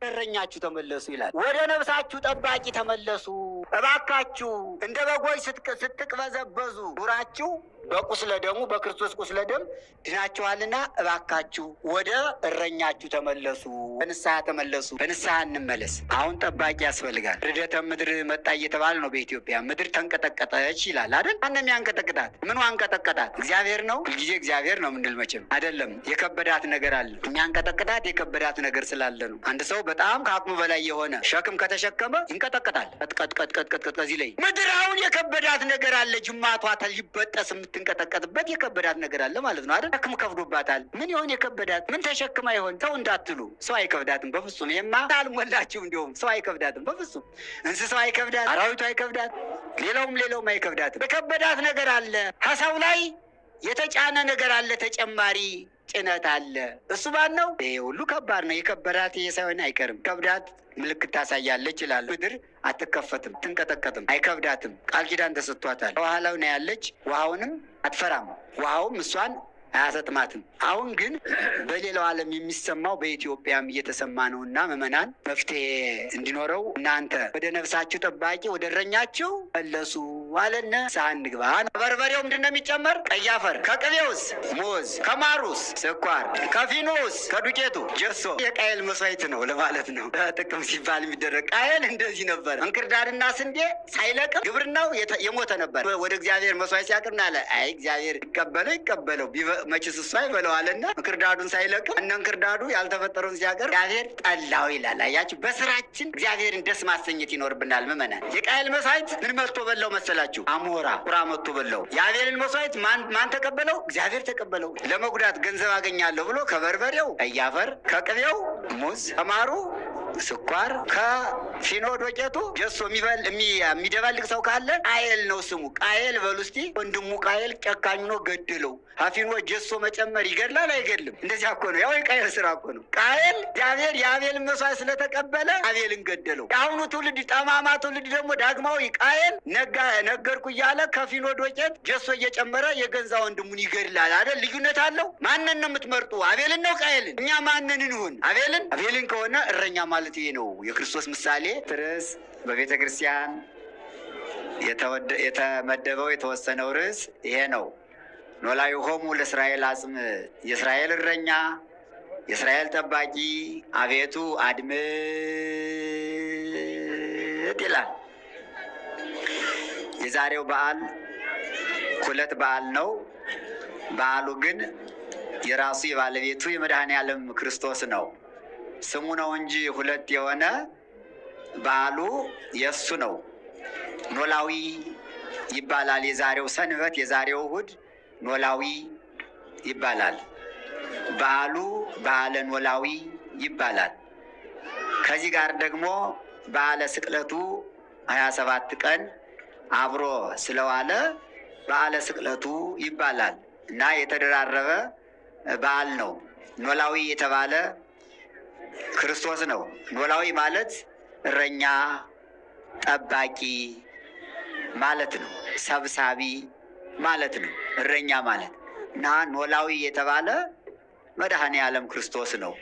እረኛችሁ ተመለሱ ይላል። ወደ ነፍሳችሁ ጠባቂ ተመለሱ እባካችሁ። እንደ በጎች ስትቅበዘበዙ ኑራችሁ በቁስለ ደሙ በክርስቶስ ቁስለ ደም ድናችኋልና እባካችሁ ወደ እረኛችሁ ተመለሱ፣ በንስሐ ተመለሱ፣ በንስሐ እንመለስ። አሁን ጠባቂ ያስፈልጋል። ርደተ ምድር መጣ እየተባለ ነው። በኢትዮጵያ ምድር ተንቀጠቀጠች ይላል አይደል? ማንም ያንቀጠቅጣት? ምኑ አንቀጠቀጣት? እግዚአብሔር ነው። ሁልጊዜ እግዚአብሔር ነው ምንድል መቼም አይደለም። የከበዳት ነገር አለ። የሚያንቀጠቅጣት የከበዳት ነገር ስላለ ነው። አንድ ሰው በጣም ከአቅሙ በላይ የሆነ ሸክም ከተሸከመ ይንቀጠቀጣል። ቀጥቀጥቀጥቀጥቀጥ ከዚህ ላይ ምድር አሁን የከበዳት ነገር አለ። ጅማቷ ሊበጠስ የምትንቀጠቀጥበት የከበዳት ነገር አለ ማለት ነው አይደል? ሸክም ከብዶባታል። ምን ይሆን የከበዳት? ምን ተሸክማ ይሆን? ሰው እንዳትሉ፣ ሰው አይከብዳትም በፍጹም። ይሄማ አልሞላችሁ። እንዲሁም ሰው አይከብዳትም በፍጹም። እንስሳው አይከብዳት፣ አራዊቱ አይከብዳት፣ ሌላውም አይከብዳትም። የከበዳት ነገር አለ። ከሰው ላይ የተጫነ ነገር አለ። ተጨማሪ ጭነት አለ። እሱ ማን ነው? ይሄ ሁሉ ከባድ ነው። የከበዳት ይሄ ሳይሆን አይቀርም። ከብዳት ምልክት ታሳያለች ይላል። ምድር አትከፈትም፣ ትንቀጠቀጥም፣ አይከብዳትም። ቃል ኪዳን ተሰጥቷታል። ውሃው ነው ያለች። ውሃውንም አትፈራም፣ ውሃውም እሷን አያሰጥማትም። አሁን ግን በሌላው ዓለም የሚሰማው በኢትዮጵያም እየተሰማ ነው እና ምዕመናን መፍትሄ እንዲኖረው እናንተ ወደ ነፍሳችሁ ጠባቂ ወደ እረኛችሁ መለሱ አለነ። ሳህን ግባ። በርበሬው ምንድን ነው የሚጨመር? ቀይ አፈር። ከቅቤውስ ሙዝ፣ ከማሩስ ስኳር፣ ከፊኖስ ከዱቄቱ ጀሶ። የቃየል መስዋዕት ነው ለማለት ነው። ጥቅም ሲባል የሚደረግ ቃየል እንደዚህ ነበር። እንክርዳድና ስንዴ ሳይለቅም ግብርናው የሞተ ነበር። ወደ እግዚአብሔር መስዋዕት ሲያቅርና አለ አይ እግዚአብሔር ይቀበለው መችስ እሷ ይበለዋልና እንክርዳዱን ሳይለቅም እነ እንክርዳዱ ያልተፈጠረውን ሲያቀር እግዚአብሔር ጠላው ይላል። አያችሁ፣ በስራችን እግዚአብሔርን ደስ ማሰኘት ይኖርብናል ምዕመናን። የቃየል መስዋዕት ምን መጥቶ በላው መሰላችሁ? አሞራ ቁራ መጥቶ በላው። የአቤልን መስዋዕት ማን ተቀበለው? እግዚአብሔር ተቀበለው። ለመጉዳት ገንዘብ አገኛለሁ ብሎ ከበርበሬው ቀይ አፈር፣ ከቅቤው ሙዝ፣ ከማሩ ስኳር፣ ከፊኖ ዶቄቱ ጀሶ የሚደባልቅ ሰው ካለ ቃየል ነው ስሙ። ቃየል በሉ እስቲ። ወንድሙ ቃየል ጨካኙ ነው፣ ገድለው። ፊኖ ጀሶ መጨመር ይገድላል አይገድልም? እንደዚያ እኮ ነው። ያው የቃየል ስራ እኮ ነው። ቃየል እግዚአብሔር የአቤልን መስዋዕት ስለተቀበለ አቤልን ገደለው። የአሁኑ ትውልድ ጠማማ ትውልድ ደግሞ ዳግማዊ ቃየል ነገርኩ እያለ ከፊኖ ዶቄት ጀሶ እየጨመረ የገንዛ ወንድሙን ይገድላል አይደል? ልዩነት አለው። ማንን ነው የምትመርጡ? አቤልን ነው ቃየልን? እኛ ማንን እንሁን? አቤልን ከሆነ እረኛ ማለት ይሄ ነው። የክርስቶስ ምሳሌ ርዕስ በቤተ ክርስቲያን የተመደበው የተወሰነው ርዕስ ይሄ ነው። ኖላዊሆሙ ለእስራኤል አጽም፣ የእስራኤል እረኛ፣ የእስራኤል ጠባቂ አቤቱ አድምጥ ይላል። የዛሬው በዓል ሁለት በዓል ነው። በዓሉ ግን የራሱ የባለቤቱ የመድኃኔ ዓለም ክርስቶስ ነው። ስሙ ነው እንጂ ሁለት የሆነ በዓሉ የእሱ ነው። ኖላዊ ይባላል። የዛሬው ሰንበት የዛሬው እሑድ ኖላዊ ይባላል። በዓሉ በዓለ ኖላዊ ይባላል። ከዚህ ጋር ደግሞ በዓለ ስቅለቱ 27 ቀን አብሮ ስለዋለ በዓለ ስቅለቱ ይባላል እና የተደራረበ በዓል ነው። ኖላዊ የተባለ ክርስቶስ ነው። ኖላዊ ማለት እረኛ ጠባቂ ማለት ነው። ሰብሳቢ ማለት ነው እረኛ ማለት እና ኖላዊ የተባለ መድኃኔ ዓለም ክርስቶስ ነው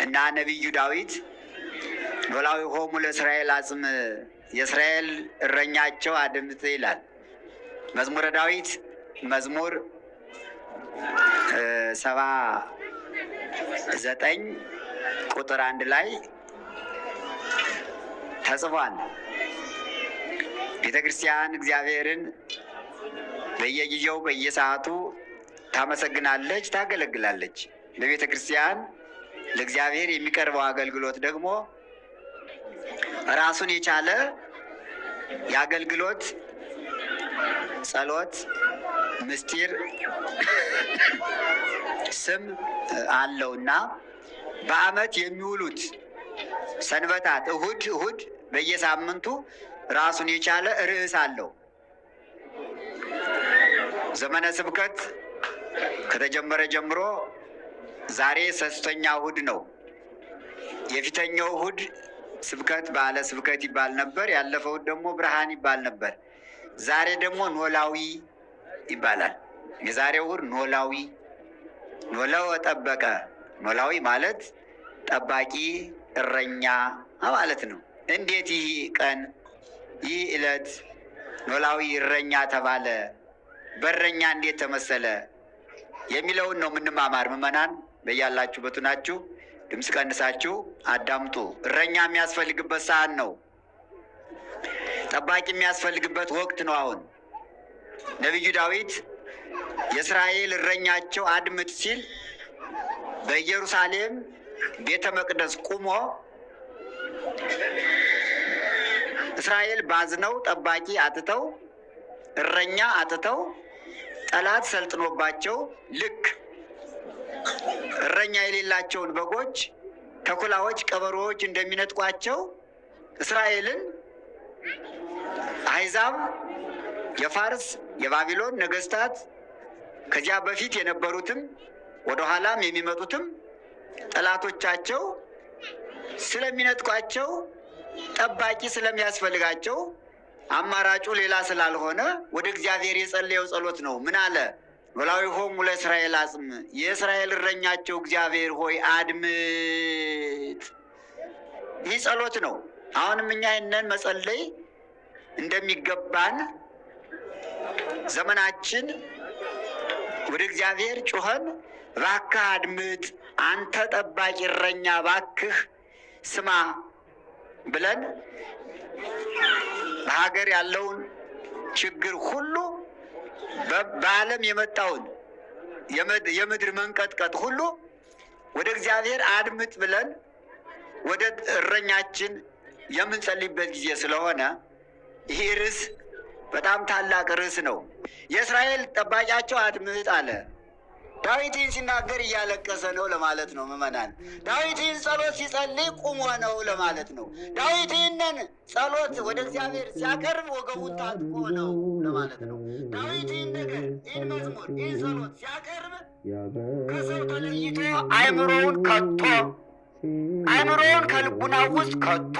እና ነቢዩ ዳዊት ኖላዊ ሆሙ ለእስራኤል አጽም፣ የእስራኤል እረኛቸው አድምጥ ይላል። መዝሙረ ዳዊት መዝሙር 79 ቁጥር 1 ላይ ተጽፏል። ቤተ ክርስቲያን እግዚአብሔርን በየጊዜው በየሰዓቱ ታመሰግናለች፣ ታገለግላለች። በቤተ ክርስቲያን ለእግዚአብሔር የሚቀርበው አገልግሎት ደግሞ ራሱን የቻለ የአገልግሎት ጸሎት፣ ምስጢር፣ ስም አለውና በዓመት የሚውሉት ሰንበታት እሁድ በየሳምንቱ ራሱን የቻለ ርዕስ አለው። ዘመነ ስብከት ከተጀመረ ጀምሮ ዛሬ ሶስተኛ እሁድ ነው። የፊተኛው እሁድ ስብከት በዓለ ስብከት ይባል ነበር። ያለፈው ደግሞ ብርሃን ይባል ነበር። ዛሬ ደግሞ ኖላዊ ይባላል። የዛሬው እሁድ ኖላዊ ኖላዊ ጠበቀ። ኖላዊ ማለት ጠባቂ እረኛ ማለት ነው። እንዴት ይህ ቀን ይህ ዕለት ኖላዊ እረኛ ተባለ? በእረኛ እንዴት ተመሰለ? የሚለውን ነው የምንማማር። ምዕመናን በያላችሁበት ናችሁ ድምፅ ቀንሳችሁ አዳምጡ። እረኛ የሚያስፈልግበት ሰዓት ነው። ጠባቂ የሚያስፈልግበት ወቅት ነው። አሁን ነቢዩ ዳዊት የእስራኤል እረኛቸው አድምጥ ሲል በኢየሩሳሌም ቤተ መቅደስ ቁሞ እስራኤል ባዝነው ጠባቂ አጥተው እረኛ አጥተው ጠላት ሰልጥኖባቸው ልክ እረኛ የሌላቸውን በጎች ተኩላዎች፣ ቀበሮዎች እንደሚነጥቋቸው እስራኤልን አሕዛብ የፋርስ የባቢሎን ነገስታት ከዚያ በፊት የነበሩትም ወደ ኋላም የሚመጡትም ጠላቶቻቸው ስለሚነጥቋቸው ጠባቂ ስለሚያስፈልጋቸው አማራጩ ሌላ ስላልሆነ ወደ እግዚአብሔር የጸለየው ጸሎት ነው። ምን አለ? ኖላዊሆሙ ለእስራኤል አጽም፣ የእስራኤል እረኛቸው እግዚአብሔር ሆይ አድምጥ። ይህ ጸሎት ነው። አሁንም እኛ ይህንን መጸለይ እንደሚገባን ዘመናችን ወደ እግዚአብሔር ጩኸን እባክህ አድምጥ፣ አንተ ጠባቂ እረኛ እባክህ ስማ ብለን በሀገር ያለውን ችግር ሁሉ በዓለም የመጣውን የምድር መንቀጥቀጥ ሁሉ ወደ እግዚአብሔር አድምጥ ብለን ወደ እረኛችን የምንጸልይበት ጊዜ ስለሆነ ይሄ ርዕስ በጣም ታላቅ ርዕስ ነው። የእስራኤል ጠባቂያቸው አድምጥ አለ። ዳዊት ይህን ሲናገር እያለቀሰ ነው ለማለት ነው። ምዕመናን ዳዊት ይህን ጸሎት ሲጸልይ ቁሞ ነው ለማለት ነው። ዳዊት ይህንን ጸሎት ወደ እግዚአብሔር ሲያቀርብ ወገቡን ታጥቆ ነው ለማለት ነው። ዳዊት ይህን ነገር ይህን መዝሙር ይህን ጸሎት ሲያቀርብ ከሰው ተለይቶ አእምሮውን ከልቡና ውስጥ ከቶ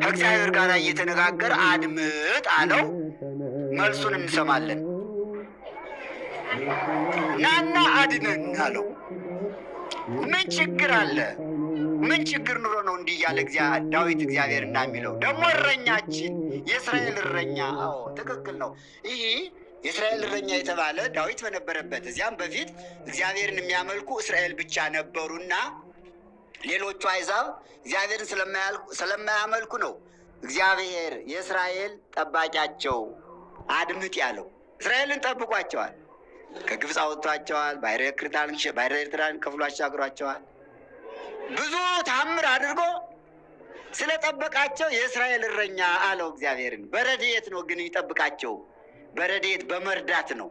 ከእግዚአብሔር ጋር እየተነጋገረ አድምጥ አለው። መልሱን እንሰማለን። ናና አድነን አለው። ምን ችግር አለ? ምን ችግር ኑሮ ነው እንዲህ እያለ ዳዊት እግዚአብሔር እና የሚለው ደግሞ እረኛችን የእስራኤል እረኛ። አዎ ትክክል ነው። ይህ የእስራኤል እረኛ የተባለ ዳዊት በነበረበት እዚያም በፊት እግዚአብሔርን የሚያመልኩ እስራኤል ብቻ ነበሩና ሌሎቹ አሕዛብ እግዚአብሔርን ስለማያመልኩ ነው እግዚአብሔር የእስራኤል ጠባቂያቸው አድምጥ ያለው። እስራኤልን ጠብቋቸዋል። ከግብፅ አወጥቷቸዋል። ባሕረ ኤርትራን ከፍሎ አሻግሯቸዋል። ብዙ ታምር አድርጎ ስለጠበቃቸው የእስራኤል እረኛ አለው እግዚአብሔርን። በረድኤት ነው ግን ይጠብቃቸው፣ በረድኤት በመርዳት ነው።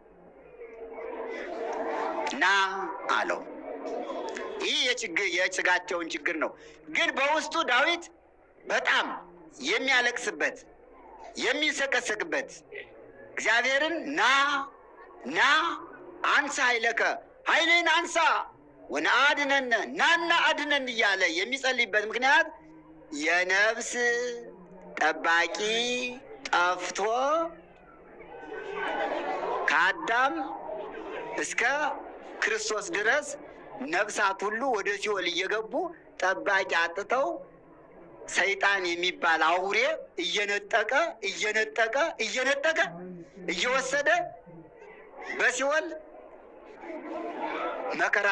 ና አለው። ይህ የስጋቸውን ችግር ነው። ግን በውስጡ ዳዊት በጣም የሚያለቅስበት የሚሰቀሰቅበት እግዚአብሔርን ና አንሳ ኃይለከ ኃይልን አንሳ ወነአድነን ናና አድነን እያለ የሚጸልይበት ምክንያት የነፍስ ጠባቂ ጠፍቶ ከአዳም እስከ ክርስቶስ ድረስ ነፍሳት ሁሉ ወደ ሲኦል እየገቡ ጠባቂ አጥተው ሰይጣን የሚባል አውሬ እየነጠቀ እየወሰደ በሲኦል መከራ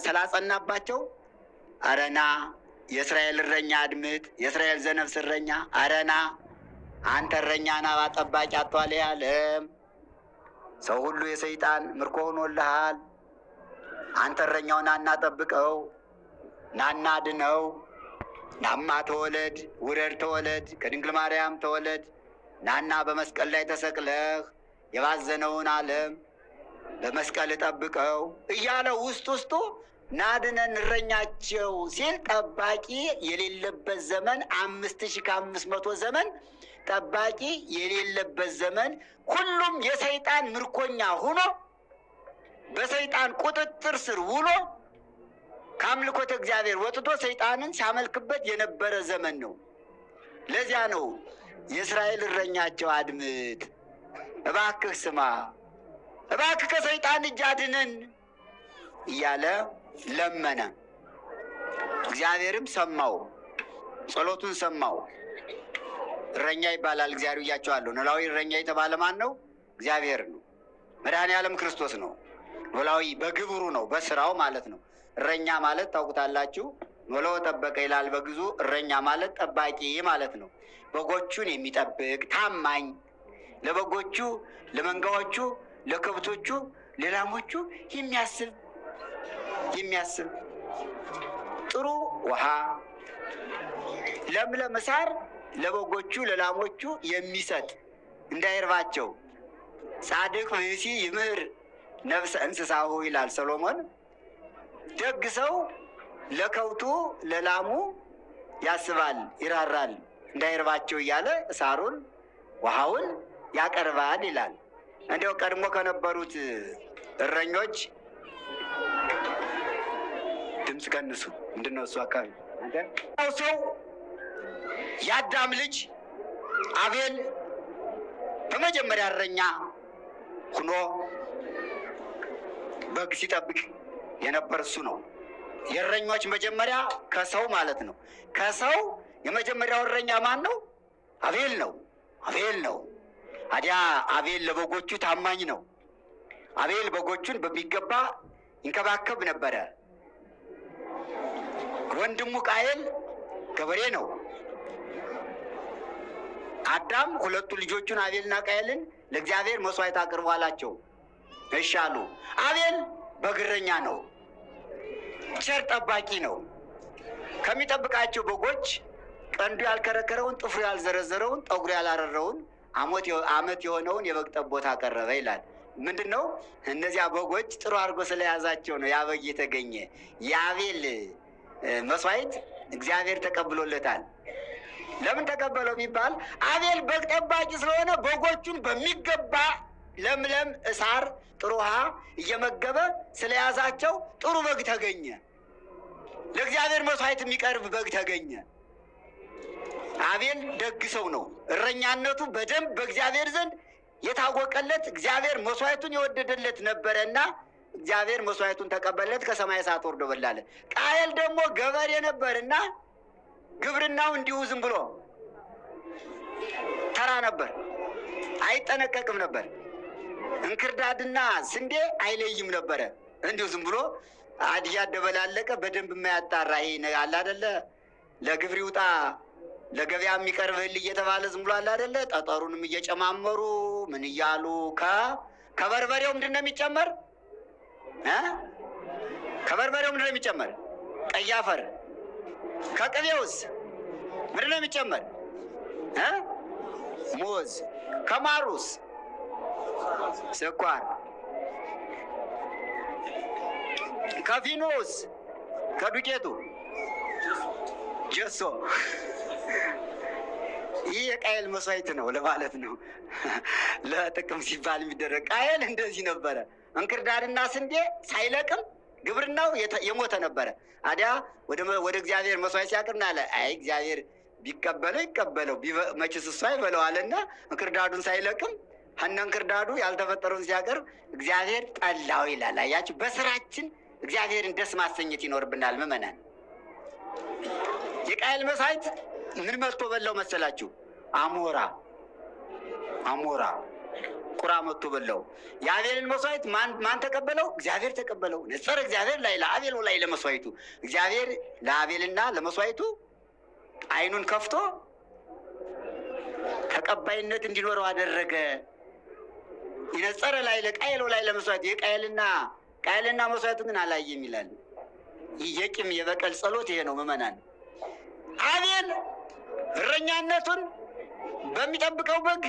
ስላጸናባቸው አረና የእስራኤል እረኛ አድምጥ፣ የእስራኤል ዘነፍስ እረኛ አረና አንተ እረኛና ጠባቂ አጥቷል ያለም ሰው ሁሉ የሰይጣን ምርኮ ሆኖልሃል። አንተ እረኛው ናና ጠብቀው፣ ናና አድነው። ናማ ተወለድ፣ ውረድ ተወለድ፣ ከድንግል ማርያም ተወለድ፣ ናና በመስቀል ላይ ተሰቅለህ የባዘነውን ዓለም በመስቀል ጠብቀው እያለ ውስጡ ናድነን እረኛቸው ሲል ጠባቂ የሌለበት ዘመን 5500 ዘመን ጠባቂ የሌለበት ዘመን ሁሉም የሰይጣን ምርኮኛ ሆኖ በሰይጣን ቁጥጥር ስር ውሎ ከአምልኮተ እግዚአብሔር ወጥቶ ሰይጣንን ሲያመልክበት የነበረ ዘመን ነው። ለዚያ ነው የእስራኤል እረኛቸው አድምጥ፣ እባክህ ስማ፣ እባክህ ከሰይጣን እጅ አድነን እያለ ለመነ። እግዚአብሔርም ሰማው፣ ጸሎቱን ሰማው። እረኛ ይባላል እግዚአብሔር ብያቸዋለሁ። ኖላዊ እረኛ የተባለ ማን ነው? እግዚአብሔር ነው። መድኃኔዓለም ክርስቶስ ነው። ኖላዊ በግብሩ ነው፣ በስራው ማለት ነው። እረኛ ማለት ታውቁታላችሁ። ኖላዊ ጠበቀ ይላል በግዙ። እረኛ ማለት ጠባቂ ማለት ነው። በጎቹን የሚጠብቅ ታማኝ፣ ለበጎቹ፣ ለመንጋዎቹ፣ ለከብቶቹ፣ ለላሞቹ የሚያስብ ጥሩ ውሃ፣ ለምለም ሳር ለበጎቹ ለላሞቹ የሚሰጥ እንዳይርባቸው። ጻድቅ ብእሲ ይምህር ነፍሰ እንስሳሁ ይላል ሰሎሞን። ደግ ሰው ለከብቱ ለላሙ ያስባል፣ ይራራል እንዳይርባቸው እያለ ሳሩን ውሃውን ያቀርባል ይላል። እንዲያው ቀድሞ ከነበሩት እረኞች ድምፅ ቀንሱ። ምንድን ነው እሱ አካባቢ ሰው የአዳም ልጅ አቤል በመጀመሪያ እረኛ ሁኖ በግ ሲጠብቅ የነበር እሱ ነው። የእረኞች መጀመሪያ ከሰው ማለት ነው። ከሰው የመጀመሪያው እረኛ ማን ነው? አቤል ነው። ታዲያ አቤል ለበጎቹ ታማኝ ነው። አቤል በጎቹን በሚገባ ይንከባከብ ነበረ። ወንድሙ ቃየል ገበሬ ነው። አዳም ሁለቱ ልጆቹን አቤልና ቃየልን ለእግዚአብሔር መስዋዕት አቅርቡ አላቸው። እሺ አሉ። አቤል በግረኛ ነው፣ ቸር ጠባቂ ነው። ከሚጠብቃቸው በጎች ቀንዱ ያልከረከረውን፣ ጥፍሩ ያልዘረዘረውን፣ ጠጉሩ ያላረረውን ዓመት የሆነውን የበግ ጠቦት አቀረበ ይላል። ምንድን ነው? እነዚያ በጎች ጥሩ አድርጎ ስለያዛቸው ነው ያ በግ የተገኘ። የአቤል መስዋዕት እግዚአብሔር ተቀብሎለታል። ለምን ተቀበለው ቢባል አቤል በግ ጠባቂ ስለሆነ በጎቹን በሚገባ ለምለም እሳር ጥሩ ውሃ እየመገበ ስለያዛቸው ጥሩ በግ ተገኘ። ለእግዚአብሔር መስዋዕት የሚቀርብ በግ ተገኘ። አቤል ደግ ሰው ነው። እረኛነቱ በደንብ በእግዚአብሔር ዘንድ የታወቀለት፣ እግዚአብሔር መስዋዕቱን የወደደለት ነበረና እግዚአብሔር መስዋዕቱን ተቀበለት፣ ከሰማይ እሳት ወርዶ በላለት። ቃየል ደግሞ ገበሬ ነበርና ግብርናው እንዲሁ ዝም ብሎ ተራ ነበር፣ አይጠነቀቅም ነበር። እንክርዳድና ስንዴ አይለይም ነበረ። እንዲሁ ዝም ብሎ እያደበላለቀ በደንብ የማያጣራ ይሄ አለ አይደለ? ለግብር ይውጣ ለገበያ የሚቀርብ እህል እየተባለ ዝም ብሎ አለ አይደለ? ጠጠሩንም እየጨማመሩ ምን እያሉ ከበርበሬው ምንድን ነው የሚጨመር? ከበርበሬው ምንድን ነው የሚጨመር? ቀይ አፈር። ከቅቤውስ ምንድን ነው የሚጨመር? ሙዝ። ከማሩስ ስኳር። ከፊኖስ ከዱቄቱ ጀሶ። ይህ የቃየል መስዋዕት ነው ለማለት ነው። ለጥቅም ሲባል የሚደረግ ቃየል እንደዚህ ነበረ። እንክርዳድና ስንዴ ሳይለቅም ግብርናው የሞተ ነበረ። አዲያ ወደ እግዚአብሔር መስዋዕት ሲያቀርብ አለ አይ እግዚአብሔር ቢቀበለው ይቀበለው መችስ እሱ አይበለዋልና እንክርዳዱን ሳይለቅም ሀነ እንክርዳዱ ያልተፈጠረውን ሲያቀርብ እግዚአብሔር ጠላው ይላል። አያችሁ፣ በስራችን እግዚአብሔርን ደስ ማሰኘት ይኖርብናል ምዕመናን። የቃየል መስዋዕት ምን መጥቶ በላው መሰላችሁ? አሞራ ቁራ መጥቶ በላው። የአቤልን መስዋዕት ማን ተቀበለው? እግዚአብሔር ተቀበለው። ነጸረ እግዚአብሔር ላይ ለአቤል ላይ ለመስዋዕቱ እግዚአብሔር ለአቤልና ለመስዋዕቱ ዓይኑን ከፍቶ ተቀባይነት እንዲኖረው አደረገ። ይነጸረ ላይ ለቃየል ላይ ለመስዋዕቱ ቃየልና መስዋዕቱ ግን አላየም ይላል። ይህ የቂም የበቀል ጸሎት ይሄ ነው ምዕመናን። አቤል እረኛነቱን በሚጠብቀው በግ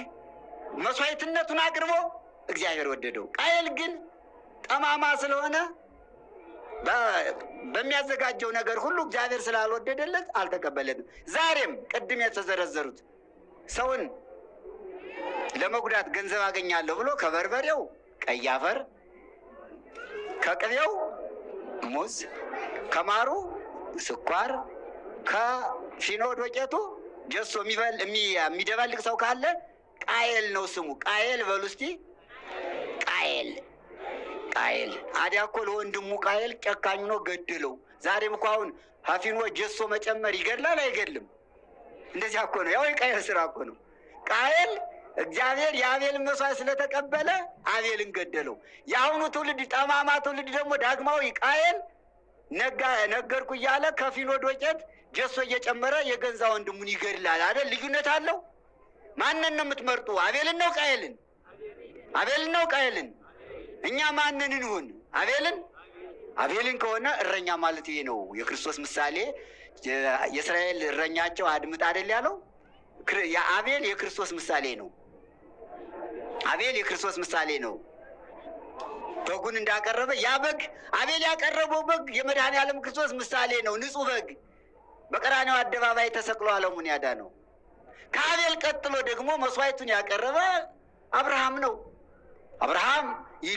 መስዋዕትነቱን አቅርቦ እግዚአብሔር ወደደው። ቃየል ግን ጠማማ ስለሆነ በሚያዘጋጀው ነገር ሁሉ እግዚአብሔር ስላልወደደለት አልተቀበለትም። ዛሬም ቅድም የተዘረዘሩት ሰውን ለመጉዳት ገንዘብ አገኛለሁ ብሎ ከበርበሬው ቀይ አፈር፣ ከቅቤው ሙዝ፣ ከማሩ ስኳር፣ ከፊኖ ዶቄቱ ጀሶ የሚደባልቅ ሰው ካለ ቃየል ነው ስሙ። ቃየል በሉ እስቲ። ቃየል አዲያ እኮ ለወንድሙ ቃየል ጨካኝ ነው ገደለው። ዛሬም እኮ አሁን ሀፊኖ ጀሶ መጨመር ይገድላል አይገድልም? እንደዚያ እኮ ነው። ያው የቃየል ስራ እኮ ነው። ቃየል እግዚአብሔር የአቤልን መስዋዕት ስለተቀበለ አቤልን ገደለው። የአሁኑ ትውልድ ጠማማ ትውልድ ደግሞ ዳግማዊ ቃየል ነገርኩ እያለ ከፊኖ ዶቄት ጀሶ እየጨመረ የገንዛ ወንድሙን ይገድላል አይደል? ልዩነት አለው። ማንን ነው የምትመርጡ? አቤልን ነው ቃየልን? አቤልን ነው ቃየልን? እኛ ማንን እንሁን? አቤልን? አቤልን ከሆነ እረኛ ማለት ይሄ ነው። የክርስቶስ ምሳሌ የእስራኤል እረኛቸው አድምጥ አይደል ያለው? አቤል የክርስቶስ ምሳሌ ነው። አቤል የክርስቶስ ምሳሌ ነው። በጉን እንዳቀረበ ያ በግ አቤል ያቀረበው በግ የመድኃኔዓለም ክርስቶስ ምሳሌ ነው። ንጹሕ በግ በቀራንዮ አደባባይ ተሰቅሎ ዓለሙን ያዳነው። ከአቤል ቀጥሎ ደግሞ መስዋዕቱን ያቀረበ አብርሃም ነው። አብርሃም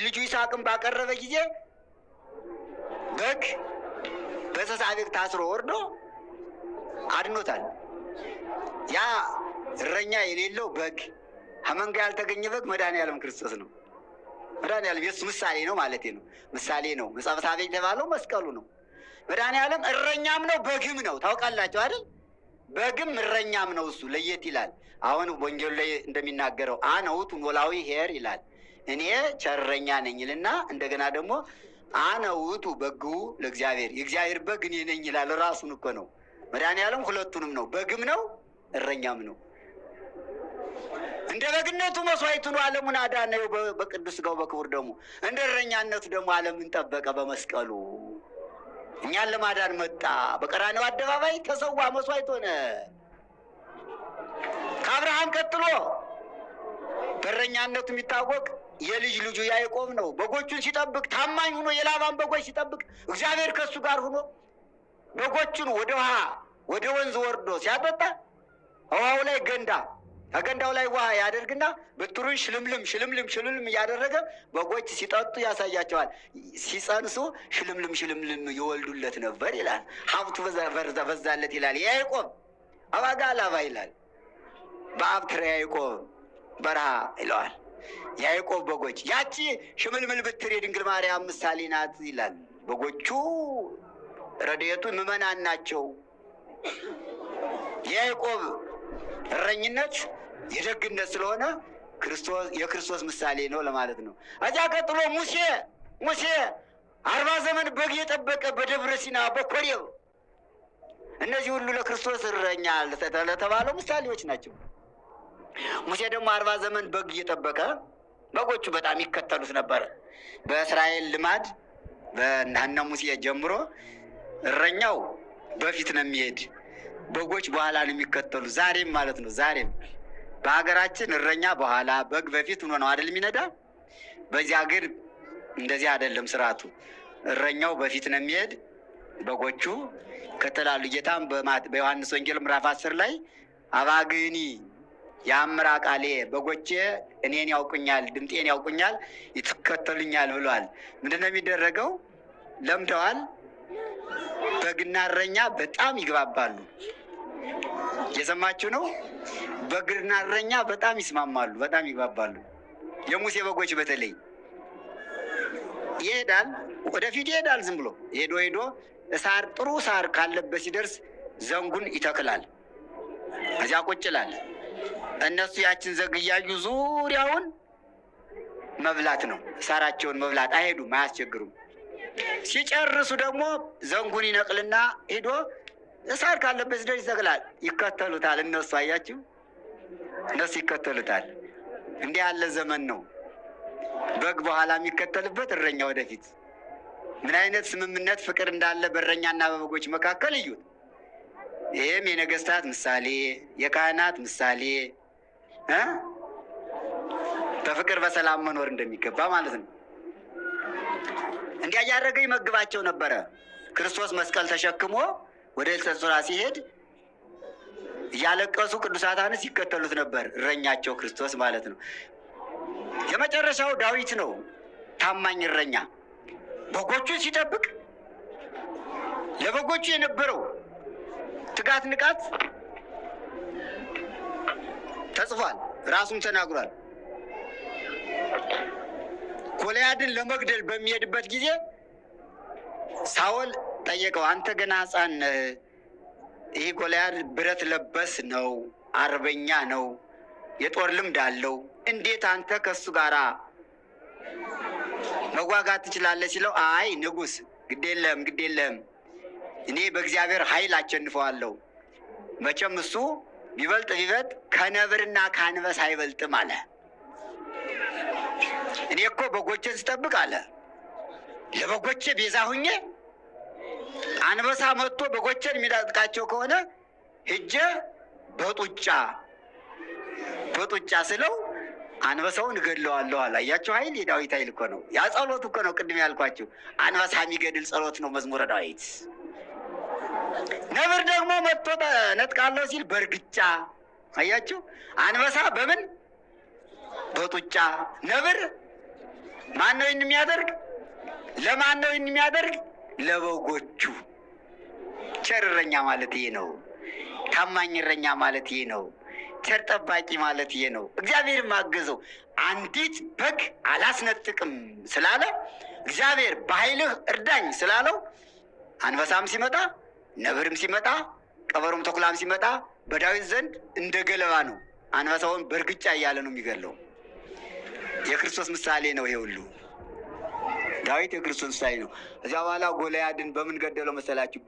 ልጁ ይስሐቅን ባቀረበ ጊዜ በግ በእንስሳ ቤት ታስሮ ወርዶ አድኖታል። ያ እረኛ የሌለው በግ ከመንጋ ያልተገኘ በግ መድኃኔዓለም ክርስቶስ ነው። መድኃኔዓለም የእሱ ምሳሌ ነው ማለት ነው። ምሳሌ ነው። መጽሐፈ ሳቤቅ የተባለው መስቀሉ ነው። መድኃኔዓለም እረኛም ነው በግም ነው። ታውቃላችሁ አይደል? በግም እረኛም ነው። እሱ ለየት ይላል። አሁን ወንጌሉ ላይ እንደሚናገረው አነ ውእቱ ኖላዊ ኄር ይላል። እኔ ቸረኛ ነኝ ይልና እንደገና ደግሞ አነ ውእቱ በግሁ ለእግዚአብሔር፣ የእግዚአብሔር በግ እኔ ነኝ ይላል። ራሱን እኮ ነው። መድኃኔዓለም ሁለቱንም ነው። በግም ነው እረኛም ነው። እንደ በግነቱ መስዋዕቱን ዓለሙን አዳነው በቅዱስ ሥጋው በክቡር ደሙ፣ እንደ እረኛነቱ ደግሞ ዓለምን ጠበቀ በመስቀሉ። እኛን ለማዳን መጣ። በቀራንዮ አደባባይ ተሰዋ፣ መስዋዕት ሆነ። ከአብርሃም ቀጥሎ በእረኛነቱ የሚታወቅ የልጅ ልጁ ያዕቆብ ነው። በጎቹን ሲጠብቅ ታማኝ ሆኖ የላባን በጎች ሲጠብቅ እግዚአብሔር ከእሱ ጋር ሆኖ በጎቹን ወደ ውሃ ወደ ወንዝ ወርዶ ሲያጠጣ ውሃው ላይ ከገንዳው ላይ ውሃ ያደርግና በትሩን ሽልምልም እያደረገ በጎች ሲጠጡ ያሳያቸዋል። ሲጸንሱ ሽልምልም ይወልዱለት ነበር ይላል። ሀብቱ በዛለት ይላል። ያዕቆብ አባጋ ላባ ይላል። በአብትረ ያዕቆብ በረሃ ይለዋል። ያዕቆብ በጎች ያቺ ሽምልምል ብትር የድንግል ማርያም ምሳሌ ናት ይላል። በጎቹ ረድኤቱ ምዕመናን ናቸው። የያዕቆብ እረኝነት የደግነት ስለሆነ የክርስቶስ ምሳሌ ነው ለማለት ነው። እዚያ ቀጥሎ ሙሴ 40 ዘመን በግ የጠበቀ በደብረ ሲና በኮሬብ። እነዚህ ሁሉ ለክርስቶስ እረኛ ለተባለው ምሳሌዎች ናቸው። ሙሴ ደግሞ 40 ዘመን በግ እየጠበቀ በጎቹ በጣም ይከተሉት ነበር። በእስራኤል ልማድ በእነ ሙሴ ጀምሮ እረኛው በፊት ነው የሚሄድ፣ በጎች በኋላ ነው የሚከተሉ። ዛሬም ማለት ነው። ዛሬም በሀገራችን እረኛ በኋላ በግ በፊት ሆኖ ነው አይደል የሚነዳ። በዚህ ሀገር እንደዚህ አይደለም ስርዓቱ። እረኛው በፊት ነው የሚሄድ፣ በጎቹ ይከተላሉ። ጌታም በዮሐንስ ወንጌል ምዕራፍ 10 ላይ አባግኒ ያምራ ቃሌ፣ በጎቼ እኔን ያውቁኛል፣ ድምጤን ያውቁኛል፣ ይተከተሉኛል ብሏል። ምንድነው የሚደረገው? ለምደዋል። በግና እረኛ በጣም ይግባባሉ። የሰማችሁ ነው። በግና እረኛ በጣም ይስማማሉ፣ በጣም ይግባባሉ። የሙሴ በጎች በተለይ ይሄዳል፣ ወደፊት ይሄዳል። ዝም ብሎ ሄዶ ሳር ጥሩ ሳር ካለበት ሲደርስ ዘንጉን ይተክላል። እዚያ ቁጭ ይላል። እነሱ ያችን ዘግ እያዩ ዙሪያውን መብላት ነው። ሳራቸውን መብላት አይሄዱም፣ አያስቸግሩም። ሲጨርሱ ደግሞ ዘንጉን ይነቅልና ሄዶ ሳር ካለበት ሲደርስ ይተክላል። ይከተሉታል። እነሱ አያችሁ፣ እነሱ ይከተሉታል። እንዲህ ያለ ዘመን ነው። በግ በኋላ የሚከተልበት፣ እረኛ ወደፊት። ምን አይነት ስምምነት ፍቅር እንዳለ በእረኛና በበጎች መካከል እዩት። ይህም የነገስታት ምሳሌ፣ የካህናት ምሳሌ፣ በፍቅር በሰላም መኖር እንደሚገባ ማለት ነው። እንዲያ እያደረገ ይመግባቸው ነበረ። ክርስቶስ መስቀል ተሸክሞ ወደ ኤልሰሶራ ሲሄድ እያለቀሱ ቅዱሳት አንስት ይከተሉት ነበር። እረኛቸው ክርስቶስ ማለት ነው። የመጨረሻው ዳዊት ነው፣ ታማኝ እረኛ። በጎቹን ሲጠብቅ ለበጎቹ የነበረው ትጋት፣ ንቃት ተጽፏል። ራሱም ተናግሯል። ጎልያድን ለመግደል በሚሄድበት ጊዜ ሳኦል ጠየቀው። አንተ ገና ሕፃን ነህ። ይህ ጎልያድ ብረት ለበስ ነው፣ አርበኛ ነው፣ የጦር ልምድ አለው። እንዴት አንተ ከሱ ጋራ መዋጋት ትችላለህ ሲለው፣ አይ ንጉሥ፣ ግድ የለህም እኔ በእግዚአብሔር ኃይል አሸንፈዋለሁ። መቼም እሱ ቢበልጥ ከነብርና ከአንበሳ አይበልጥም አለ። እኔ እኮ በጎቼን ስጠብቅ አለ ለበጎቼ ቤዛ ሁኜ አንበሳ መጥቶ በጎቼን የሚዳጥቃቸው ከሆነ ሂጄ በጡጫ ስለው አንበሳውን እገድለዋለሁ አለ። አያችሁ ኃይል የዳዊት ኃይል እኮ ነው። ያ ጸሎት እኮ ነው። ቅድም ያልኳችሁ አንበሳ የሚገድል ጸሎት ነው መዝሙረ ዳዊት። ነብር ደግሞ መጥቶ ነጥቃለሁ ሲል በእርግጫ። አያችሁ አንበሳ በምን በጡጫ። ነብር ማን ነው የሚያደርግ? ለማን ነው የሚያደርግ? ለበጎቹ። ቸር እረኛ ማለት ይሄ ነው። ታማኝ እረኛ ማለት ይሄ ነው። ቸር ጠባቂ ማለት ይሄ ነው። እግዚአብሔር ማገዘው አንዲት በግ አላስነጥቅም ስላለ እግዚአብሔር በኃይልህ እርዳኝ ስላለው አንበሳም ሲመጣ ነብርም ሲመጣ ቀበሮም ተኩላም ሲመጣ በዳዊት ዘንድ እንደ ገለባ ነው። አንበሳውን በእርግጫ እያለ ነው የሚገለው። የክርስቶስ ምሳሌ ነው ይሄ ሁሉ። ዳዊት የክርስቶስ ምሳሌ ነው። እዚያ በኋላ ጎልያድን በምን ገደለው መሰላችሁ?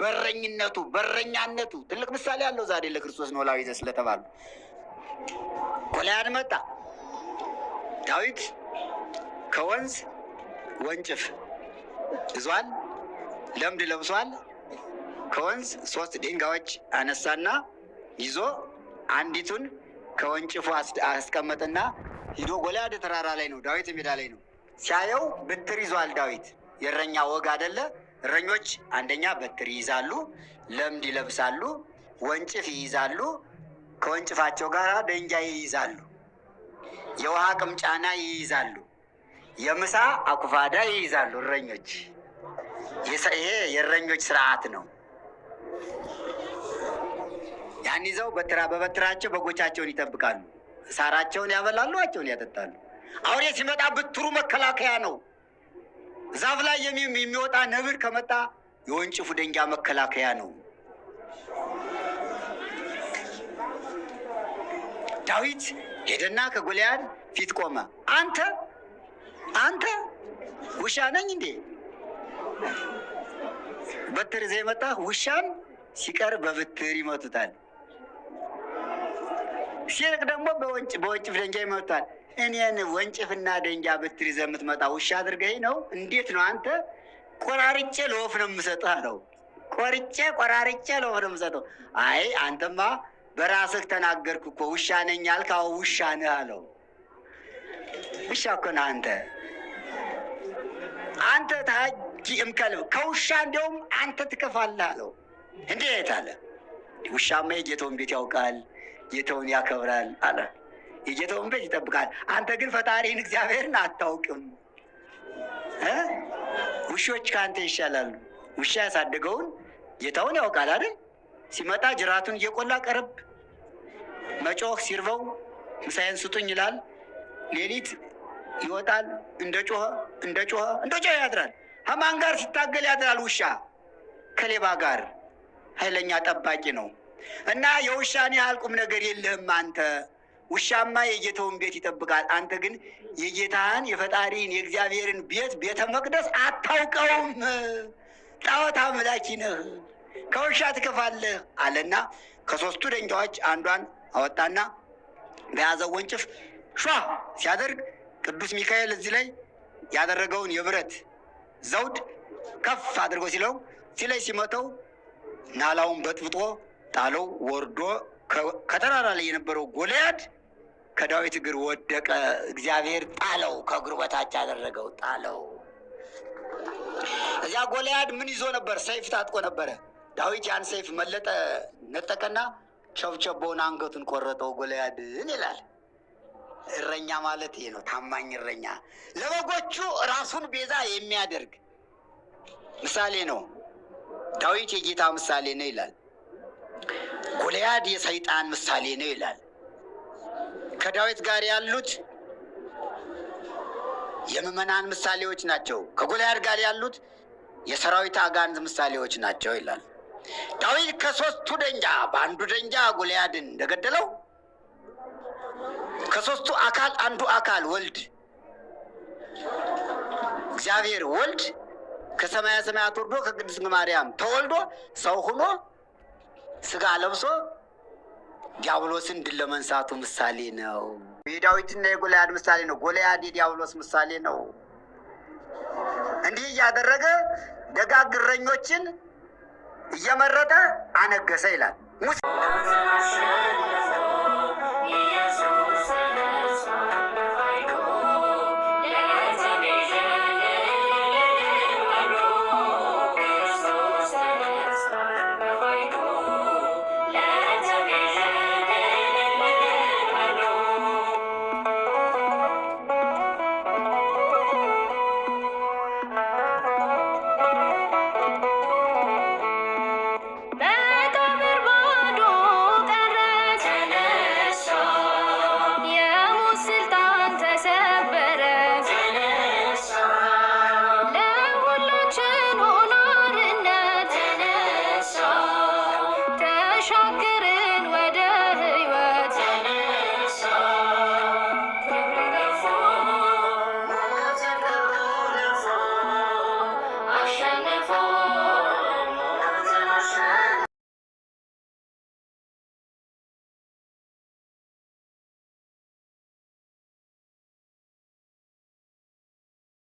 በረኛነቱ ትልቅ ምሳሌ አለው። ዛሬ ለክርስቶስ ኖላዊ ስለተባሉ ጎልያድ መጣ። ዳዊት ከወንዝ ወንጭፍ ይዟል፣ ለምድ ለብሷል። ከወንዝ 3 ድንጋዮች አነሳና ይዞ አንዲቱን ከወንጭፉ አስቀመጠና ሂዶ ጎልያድ ተራራ ላይ ነው፣ ዳዊት ሜዳ ላይ ነው። ሲያየው በትር ይዟል። ዳዊት የእረኛ ወግ አይደለ? እረኞች አንደኛ በትር ይይዛሉ፣ ለምድ ይለብሳሉ፣ ወንጭፍ ይይዛሉ፣ ከወንጭፋቸው ጋር ደንጋይ ይይዛሉ፣ የውሃ ቅምጫና ይይዛሉ፣ የምሳ አኩፋዳ ይይዛሉ እረኞች። ይሄ የእረኞች ስርዓት ነው። ያን ይዘው በበትራቸው በጎቻቸውን ይጠብቃሉ። ሳራቸውን ያበላሉ፣ አቸውን ያጠጣሉ። አውሬ ሲመጣ ብትሩ መከላከያ ነው። ዛፍ ላይ የሚወጣ ነብር ከመጣ የወንጭፉ ደንጊያ መከላከያ ነው። ዳዊት ሄደና ከጎልያድ ፊት ቆመ። አንተ ውሻ ነኝ እንዴ? በትር ይዘህ የመጣህ ውሻን ሲቀር በብትር ይመቱታል፣ ሲርቅ ደግሞ በወንጭፍ ደንጊያ ይመቱታል። እኔን ወንጭፍና ደንጊያ በትር ይዘህ የምትመጣ ውሻ አድርገኝ ነው? እንዴት ነው አንተ? ቆራርጬ ለወፍ ነው የምሰጥህ አለው። ቆራርጬ ለወፍ ነው የምሰጠው። አይ አንተማ በራስህ ተናገርክ እኮ ውሻ ነኝ አልክ። አዎ ውሻ ነህ አለው። ውሻ እኮ ነህ አንተ ታጂ እምከልብ፣ ከውሻ እንዲያውም አንተ ትከፋለህ አለው። እንዴት አለ። ውሻማ የጌታውን ቤት ያውቃል፣ ጌታውን ያከብራል አለ። የጌታውን ቤት ይጠብቃል። አንተ ግን ፈጣሪን እግዚአብሔርን አታውቅም። ውሾች ከአንተ ይሻላሉ። ውሻ ያሳደገውን ጌታውን ያውቃል አይደል? ሲመጣ ጅራቱን እየቆላ ቀረብ፣ መጮህ ሲርበው ምሳዬን ስጡኝ ይላል። ሌሊት ይወጣል፣ እንደ ጮኸ ያድራል። ከማን ጋር ሲታገል ያድራል? ውሻ ከሌባ ጋር። ኃይለኛ ጠባቂ ነው። እና የውሻን ያህል ቁም ነገር የለህም አንተ። ውሻማ የጌታውን ቤት ይጠብቃል። አንተ ግን የጌታህን የፈጣሪን የእግዚአብሔርን ቤተ መቅደስ አታውቀውም። ጣዖት አምላኪ ነህ፣ ከውሻ ትከፋለህ አለና ከ3ቱ ደንጊያዎች አንዷን አወጣና በያዘው ወንጭፍ ሿ ሲያደርግ ቅዱስ ሚካኤል እዚህ ላይ ያደረገውን የብረት ዘውድ ከፍ አድርጎ ሲላይ ሲመተው ናላውን በጥብጦ ጣለው። ወርዶ ከተራራ ላይ የነበረው ጎልያድ ከዳዊት እግር ወደቀ። እግዚአብሔር ጣለው፣ ከእግሩ በታች አደረገው፣ ጣለው። እዚያ ጎልያድ ምን ይዞ ነበር? ሰይፍ ታጥቆ ነበረ። ዳዊት ያን ሰይፍ መለጠ፣ ነጠቀና ቸብቸቦውን አንገቱን ቆረጠው ጎልያድን ይላል። እረኛ ማለት ይሄ ነው። ታማኝ እረኛ፣ ለበጎቹ ራሱን ቤዛ የሚያደርግ ምሳሌ ነው። ዳዊት የጌታ ምሳሌ ነው ይላል። ጎልያድ የሰይጣን ምሳሌ ነው ይላል። ከዳዊት ጋር ያሉት የምዕመናን ምሳሌዎች ናቸው። ከጎልያድ ጋር ያሉት የሰራዊት አጋንንት ምሳሌዎች ናቸው ይላል። ዳዊት ከሶስቱ ደንጃ በአንዱ ደንጃ ጎልያድን እንደገደለው ከሶስቱ አካል አንዱ አካል ወልድ እግዚአብሔር ወልድ ከሰማያ ሰማያት ወርዶ ከቅድስት ማርያም ተወልዶ ሰው ሆኖ ስጋ ለብሶ ዲያብሎስን ድል ለመንሳቱ ምሳሌ ነው። የዳዊትና የጎልያድ ምሳሌ ነው። ጎልያድ የዲያብሎስ ምሳሌ ነው። እንዲህ እያደረገ ደጋግ እረኞችን እየመረጠ አነገሰ ይላል።